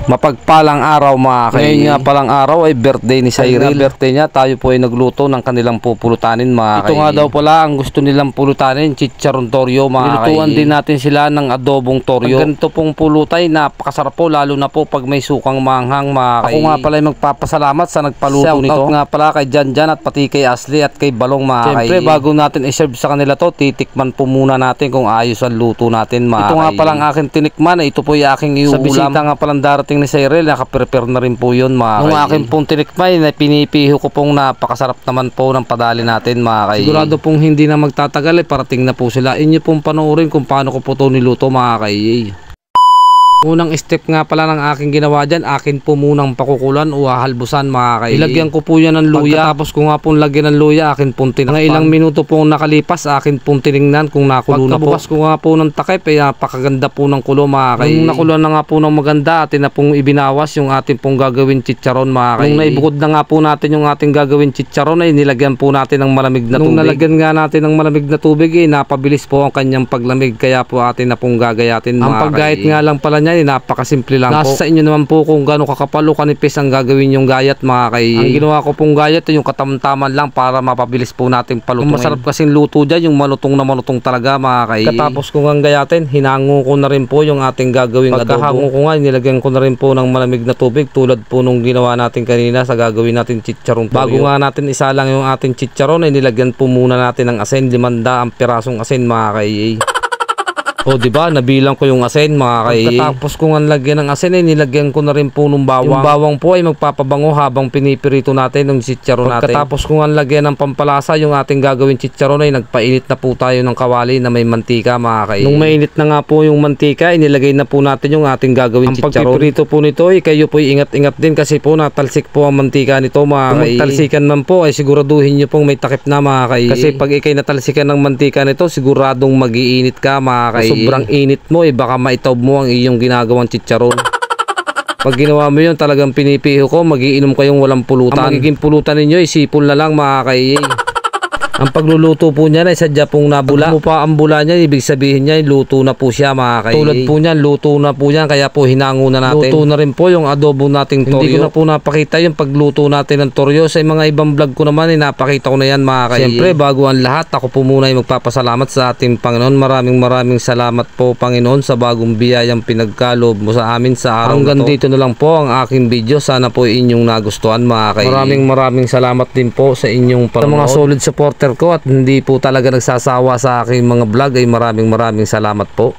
Mapagpalang araw mga kay. Ngayon nga palang araw ay birthday ni Cyril. Birthday niya, tayo po ay nagluto ng kanilang pupulutanin mga kay. Ito nga daw pala ang gusto nilang pulutanin, chicharon torio mga kay. Nilutuan din natin sila ng adobong torio. Pag ganito pong pulutay, napakasarap po lalo na po pag may sukang manghang mga kay. Ako nga pala ay magpapasalamat sa nagpaluto nito. Shout out nga pala kay Janjan at pati kay Ashley at kay Balong mga kay. Siyempre bago natin i-serve sa kanila to, titikman po muna natin kung ayos ang luto natin mga kay. Ito nga palang aking tinikman, ito po yung aking iuulam. Sa bisita nga palang darating ni Cyril, nakaprepare na rin po yun mga kay. Nung akin pong tinikmay, pinipiho ko pong napakasarap naman po ng padali natin mga kay. Sigurado pong hindi na magtatagal parating na po sila. Inyo pong panoorin kung paano ko po ito niluto mga kay. Unang step nga pala ng aking ginawa dyan, akin po munang pakukulan o hahalbusan mga kay. Ilagyan ko po yan ng luya. Pagkatapos ko nga pong lagyan ng luya, akin pong tinakpan. Mga ilang minuto pong nakalipas, akin pong tinignan kung nakulo na po. Pagkabukas ko nga po ng takip, ay napakaganda po ng kulo mga kay. Nung nakuluan na nga po ng maganda, atin na pong ibinawas yung ating pong gagawin chicharon mga kay. Nung naibukod na nga po natin yung ating gagawin chicharon, ay nilagyan po natin ng malamig na tubig. Nung nalagyan nga natin ng malamig na tubig, napabilis po ang kanyang paglamig, kaya po atin na pong gagayatin mga kay. Ang paggayat nga lang pala niya, napakasimple lang po. Nasa sa inyo naman po kung gaano kakapal o kanipis ang gagawin yung gayat mga kay. Ang ginawa ko pong gayat yung katamtaman lang para mapabilis po natin palutungin. Ang masarap kasing luto dyan yung malutong na malutong talaga mga kay. Katapos ko nga gayatin, hinango ko na rin po yung ating gagawing adobo. Pagkahango ko nga, nilagyan ko na rin po ng malamig na tubig tulad po nung ginawa natin kanina sa gagawin natin chicharon torio. Bago nga natin isalang yung ating chicharon, ay nilagyan po muna natin ng asin, 500 pirasong asin mga kay. O diba, nabilang ko yung asin mga kay. Pagkatapos ko nga lagyan ng asin, nilagyan ko na rin po ng bawang. Yung bawang po ay magpapabango habang pinipirito natin ng chicharon natin. Pagkatapos ko nga lagyan ng pampalasa yung ating gagawin chicharon, ay nagpainit na po tayo ng kawali na may mantika mga kay. Nung mainit na nga po yung mantika, inilagay na po natin yung ating gagawin chicharon. Ang pagpipirito po nito ay kayo po ingat-ingat din kasi po natalsik po ang mantika nito mga kay. Kung talsikan man po ay siguraduhin nyo pong may takip na mga kay. Kasi pag ikay natalsikan ng mantika nito, siguradong mag-iinit ka mga kay. Sobrang init mo baka maitaob mo ang iyong ginagawang chicharon. Pag ginawa mo yun, talagang pinipiho ko, magiinom kayong walang pulutan. Ang magiging pulutan ninyo, isipon na lang mga kay. Ang pagluluto po niya ay sadya pong nabula. Pag pa ang bula niya, ibig sabihin niya luto na po siya mga kay. Tulad po niyan, luto na po yan, kaya po hinango na natin. Luto na rin po yung adobo nating torio. Hindi ko na po napakita yung pagluto natin ng torio. Sa mga ibang vlog ko naman, napakita ko na yan mga kay. Siyempre, bago ang lahat, ako po muna ay magpapasalamat sa ating Panginoon. Maraming salamat po Panginoon sa bagong biyayang pinagkaloob mo sa amin sa araw. Hanggang dito na lang po ang aking video. Sana po inyong nagustuhan mga kay. Maraming salamat din po sa inyong panonood. Sa mga solid supporter ko at hindi po talaga nagsasawa sa aking mga vlog, ay maraming salamat po.